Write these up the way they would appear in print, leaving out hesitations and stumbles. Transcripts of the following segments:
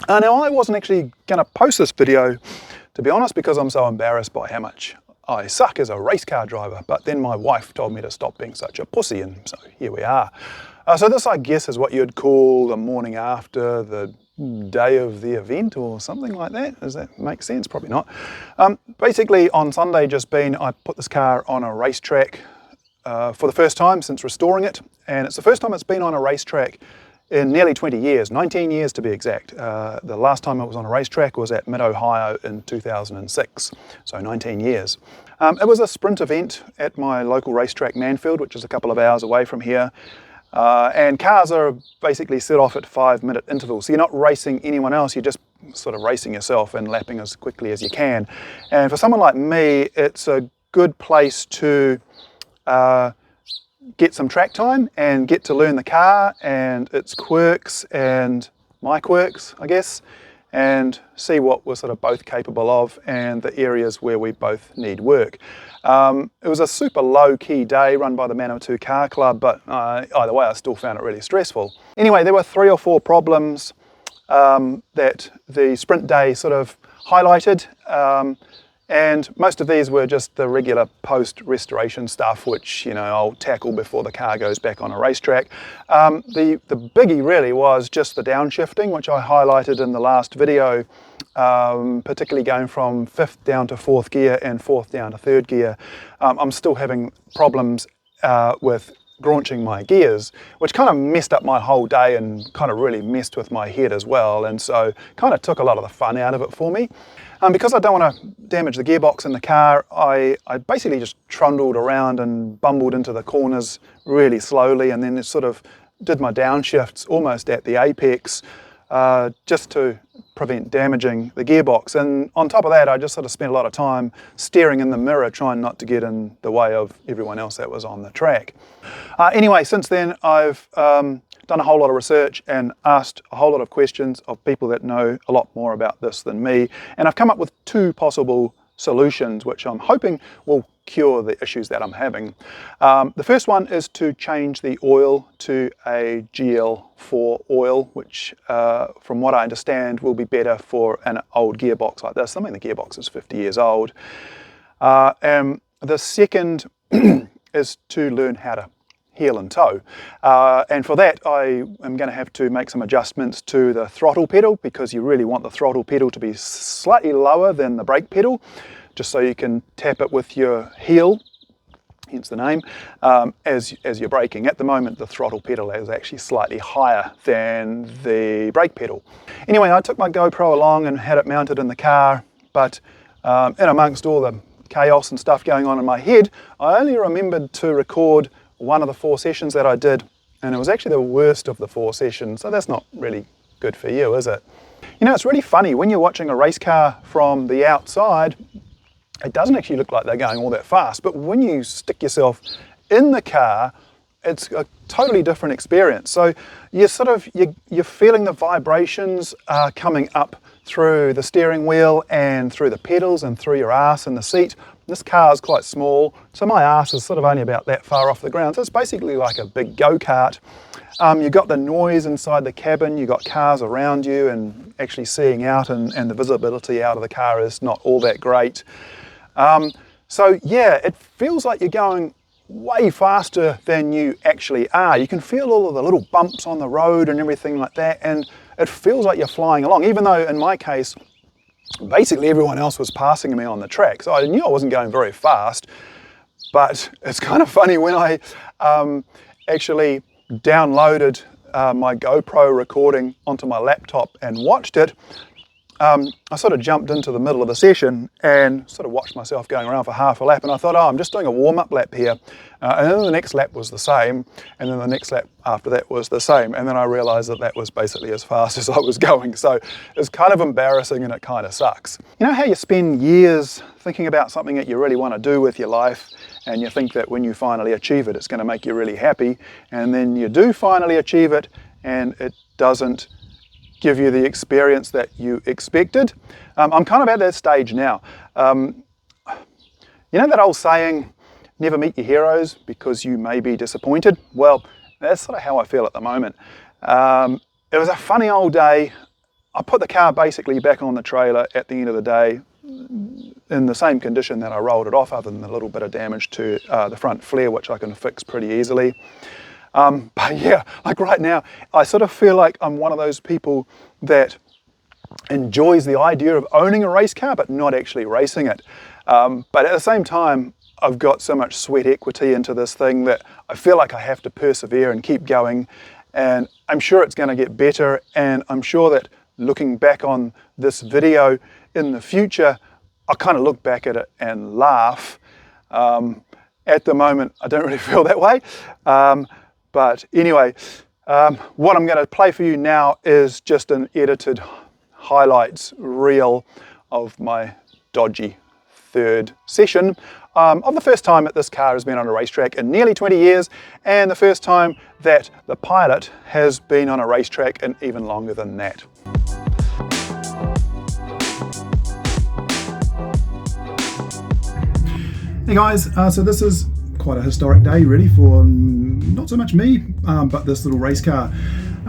Now I wasn't actually going to post this video, to be honest, because I'm so embarrassed by how much I suck as a race car driver, but then my wife told me to stop being such a pussy, and so here we are. So this, I guess, is what you'd call the morning after the day of the event or something like that. Does that make sense? Probably not. Basically, on Sunday just been, I put this car on a racetrack for the first time since restoring it, and it's the first time it's been on a racetrack in nearly 20 years, 19 years to be exact. The last time it was on a racetrack was at Mid-Ohio in 2006, so 19 years. It was a sprint event at my local racetrack Manfield, which is a couple of hours away from here. And cars are basically set off at 5-minute intervals. So you're not racing anyone else, you're just sort of racing yourself and lapping as quickly as you can. And for someone like me, it's a good place to get some track time and get to learn the car and its quirks and my quirks, I guess, and see what we're sort of both capable of and the areas where we both need work. It was a super low-key day run by the Manawatu Car Club, but either way I still found it really stressful. Anyway, there were 3 or 4 problems that the sprint day sort of highlighted, and most of these were just the regular post-restoration stuff, which, you know, I'll tackle before the car goes back on a racetrack. The biggie really was just the downshifting, which I highlighted in the last video, particularly going from 5th down to 4th gear and 4th down to 3rd gear. I'm still having problems with graunching my gears, which kind of messed up my whole day and kind of really messed with my head as well, and so kind of took a lot of the fun out of it for me. Because I don't want to damage the gearbox in the car, I basically just trundled around and bumbled into the corners really slowly, and then sort of did my downshifts almost at the apex, just to prevent damaging the gearbox. And on top of that, I just sort of spent a lot of time staring in the mirror, trying not to get in the way of everyone else that was on the track. Anyway, since then I've done a whole lot of research and asked a whole lot of questions of people that know a lot more about this than me, and I've come up with 2 possible solutions which I'm hoping will cure the issues that I'm having. The first one is to change the oil to a GL4 oil, which from what I understand will be better for an old gearbox like this. I mean, the gearbox is 50 years old. And the second is to learn how to heel and toe, and for that I am going to have to make some adjustments to the throttle pedal, because you really want the throttle pedal to be slightly lower than the brake pedal, just so you can tap it with your heel, hence the name, as you're braking. At the moment the throttle pedal is actually slightly higher than the brake pedal. Anyway, I took my GoPro along and had it mounted in the car, but in amongst all the chaos and stuff going on in my head, I only remembered to record one of the 4 sessions that I did, and it was actually the worst of the 4 sessions, so that's not really good for you, is it? You know, it's really funny, when you're watching a race car from the outside, it doesn't actually look like they're going all that fast, but when you stick yourself in the car, it's a totally different experience. So you're you're feeling the vibrations coming up through the steering wheel and through the pedals and through your ass in the seat. This car is quite small, so my ass is sort of only about that far off the ground, so it's basically like a big go-kart. You've got the noise inside the cabin, you've got cars around you, and actually seeing out and the visibility out of the car is not all that great. So yeah, it feels like you're going way faster than you actually are. You can feel all of the little bumps on the road and everything like that, and it feels like you're flying along, even though in my case basically everyone else was passing me on the track, so I knew I wasn't going very fast. But it's kind of funny, when I actually downloaded my GoPro recording onto my laptop and watched it, I sort of jumped into the middle of the session and sort of watched myself going around for half a lap, and I thought, oh, I'm just doing a warm-up lap here, and then the next lap was the same, and then the next lap after that was the same, and then I realized that that was basically as fast as I was going. So it's kind of embarrassing, and it kind of sucks. You know how you spend years thinking about something that you really want to do with your life, and you think that when you finally achieve it, it's going to make you really happy, and then you do finally achieve it and it doesn't give you the experience that you expected? I'm kind of at that stage now. You know that old saying, never meet your heroes because you may be disappointed? Well, that's sort of how I feel at the moment. It was a funny old day. I put the car basically back on the trailer at the end of the day in the same condition that I rolled it off, other than a little bit of damage to the front flare, which I can fix pretty easily. But yeah, like right now, I sort of feel like I'm one of those people that enjoys the idea of owning a race car, but not actually racing it. But at the same time, I've got so much sweat equity into this thing that I feel like I have to persevere and keep going. And I'm sure it's going to get better. And I'm sure that looking back on this video in the future, I'll kind of look back at it and laugh. At the moment, I don't really feel that way. But anyway, what I'm going to play for you now is just an edited highlights reel of my dodgy third session of the first time that this car has been on a racetrack in nearly 20 years, and the first time that the pilot has been on a racetrack in even longer than that. Hey guys, so this is quite a historic day really for not so much me, but this little race car.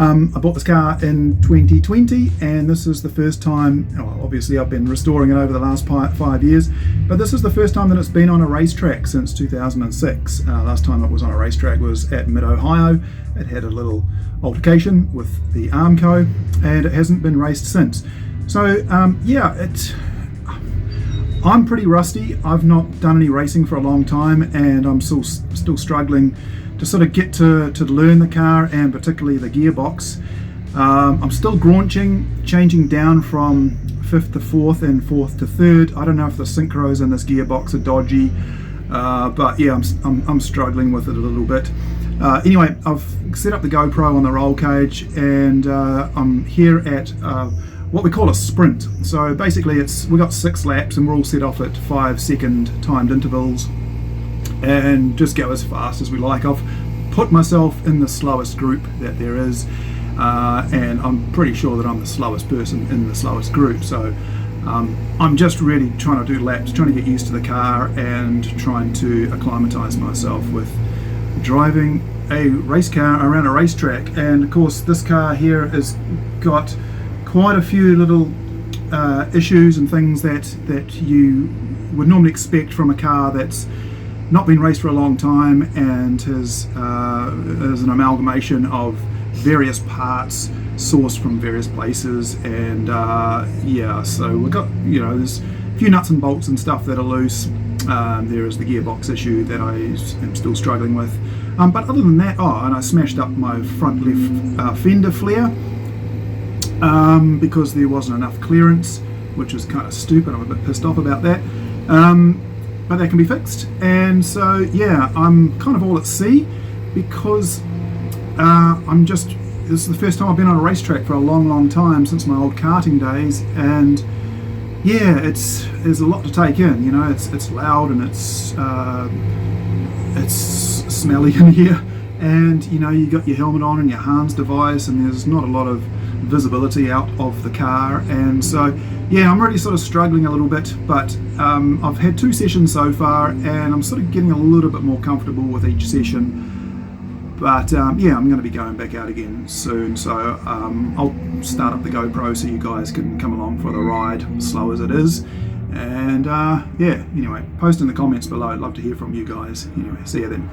I bought this car in 2020, and this is the first time, well, obviously I've been restoring it over the last 5 years, but this is the first time that it's been on a racetrack since 2006. Last time it was on a racetrack was at Mid-Ohio. It had a little altercation with the Armco, and it hasn't been raced since. So yeah, I'm pretty rusty. I've not done any racing for a long time, and I'm still struggling to sort of get to learn the car, and particularly the gearbox. I'm still graunching, changing down from 5th to 4th and 4th to 3rd. I don't know if the synchros in this gearbox are dodgy, but yeah, I'm struggling with it a little bit. Anyway, I've set up the GoPro on the roll cage, and I'm here at what we call a sprint. So basically we've got 6 laps, and we're all set off at 5-second timed intervals, and just go as fast as we like. I've put myself in the slowest group that there is, and I'm pretty sure that I'm the slowest person in the slowest group. So I'm just really trying to do laps, trying to get used to the car, and trying to acclimatise myself with driving a race car around a racetrack. And of course this car here has got quite a few little issues and things that you would normally expect from a car that's not been raced for a long time, and is an amalgamation of various parts sourced from various places. And yeah, so we've got, you know, there's a few nuts and bolts and stuff that are loose. There is the gearbox issue that I am still struggling with, but other than that, and I smashed up my front left fender flare because there wasn't enough clearance, which is kind of stupid. I'm a bit pissed off about that. But that can be fixed. And so yeah, I'm kind of all at sea, because this is the first time I've been on a racetrack for a long time, since my old karting days. And yeah, there's a lot to take in, you know. It's loud, and it's smelly in here, and you know, you got your helmet on and your Hans device, and there's not a lot of visibility out of the car. And so yeah, I'm really sort of struggling a little bit, but I've had 2 sessions so far, and I'm sort of getting a little bit more comfortable with each session. But yeah, I'm going to be going back out again soon, so I'll start up the GoPro so you guys can come along for the ride, slow as it is. And yeah, anyway, post in the comments below. I'd love to hear from you guys. Anyway, see you then.